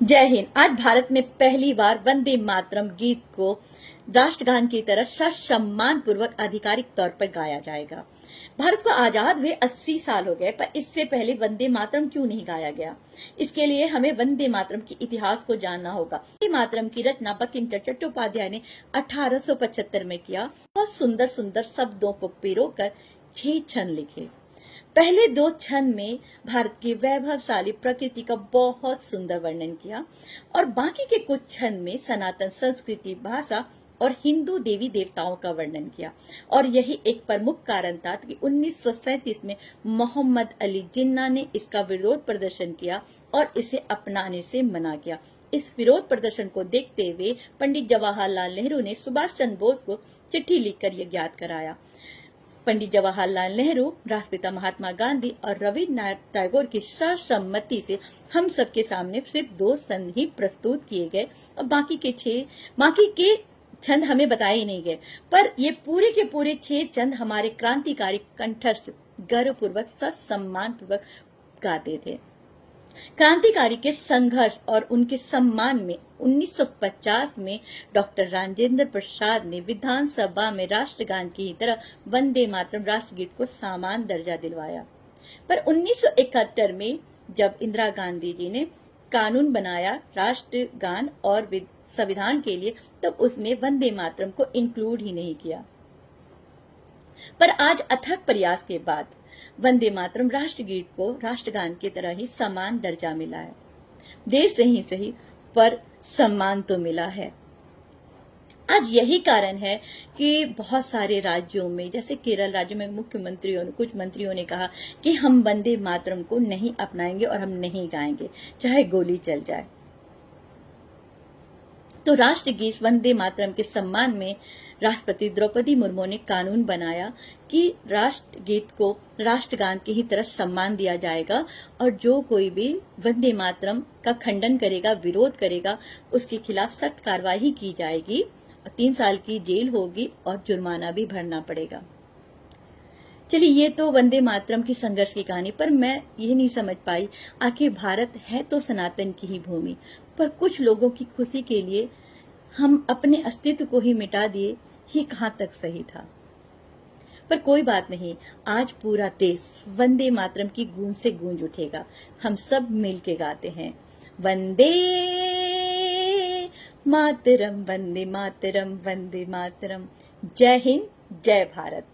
जय हिंद। आज भारत में पहली बार वंदे मातरम गीत को राष्ट्रगान की तरह ससम्मान पूर्वक आधिकारिक तौर पर गाया जाएगा। भारत को आजाद हुए 80 साल हो गए, पर इससे पहले वंदे मातरम क्यों नहीं गाया गया? इसके लिए हमें वंदे मातरम के इतिहास को जानना होगा। वंदे मातरम की रचना बंकिम चंद्र चट्टोपाध्याय ने 1875 में किया। बहुत सुंदर सुंदर शब्दों को पिरोकर 6 छंद लिखे। पहले 2 छंद में भारत की वैभवशाली प्रकृति का बहुत सुंदर वर्णन किया और बाकी के कुछ छंद में सनातन संस्कृति, भाषा और हिंदू देवी देवताओं का वर्णन किया। और यही एक प्रमुख कारण था कि 1937 में मोहम्मद अली जिन्ना ने इसका विरोध प्रदर्शन किया और इसे अपनाने से मना किया। इस विरोध प्रदर्शन को देखते हुए पंडित जवाहरलाल नेहरू ने सुभाष चंद्र बोस को चिट्ठी लिखकर यह ज्ञात कराया। पंडित जवाहरलाल नेहरू, राष्ट्रपिता महात्मा गांधी और रविन्द्रनाथ टैगोर की सर्वसम्मति से हम सबके सामने सिर्फ 2 छंद ही प्रस्तुत किए गए और बाकी के छंद हमें बताए ही नहीं गए। पर ये पूरे के पूरे 6 छंद हमारे क्रांतिकारी कंठस्थ गर्वपूर्वक ससम्मान पूर्वक गाते थे। क्रांतिकारी के संघर्ष और उनके सम्मान में 1950 में डॉक्टर राजेंद्र प्रसाद ने विधानसभा में राष्ट्रगान की तरह वंदे मातरम राष्ट्रगीत को समान दर्जा दिलवाया। पर 1971 में जब इंदिरा गांधी जी ने कानून बनाया राष्ट्रगान और संविधान के लिए, तब उसमें वंदे मातरम को इंक्लूड ही नहीं किया। पर आज अथक प्रयास के बाद वंदे मातरम राष्ट्रगीत को राष्ट्रगान की तरह ही समान दर्जा मिला है। देर से ही सही, पर सम्मान तो मिला है। आज यही कारण है कि बहुत सारे राज्यों में, जैसे केरल राज्य में कुछ मंत्रियों ने कहा कि हम वंदे मातरम को नहीं अपनाएंगे और हम नहीं गाएंगे, चाहे गोली चल जाए। तो राष्ट्रगीत वंदे मातरम के सम्मान में राष्ट्रपति द्रौपदी मुर्मू ने कानून बनाया कि राष्ट्रगीत को राष्ट्रगान की ही तरह सम्मान दिया जाएगा और जो कोई भी वंदे मातरम का खंडन करेगा, विरोध करेगा, उसके खिलाफ सख्त कार्रवाई की जाएगी, 3 साल की जेल होगी और जुर्माना भी भरना पड़ेगा। चलिए, ये तो वंदे मातरम की संघर्ष की कहानी। पर मैं ये नहीं समझ पाई, आखिर भारत है तो सनातन की ही भूमि, पर कुछ लोगों की खुशी के लिए हम अपने अस्तित्व को ही मिटा दिए। ये कहाँ तक सही था? पर कोई बात नहीं, आज पूरा देश वंदे मातरम की गूंज से गूंज उठेगा। हम सब मिलके गाते हैं वंदे मातरम, वंदे मातरम, वंदे मातरम। जय हिंद, जय भारत।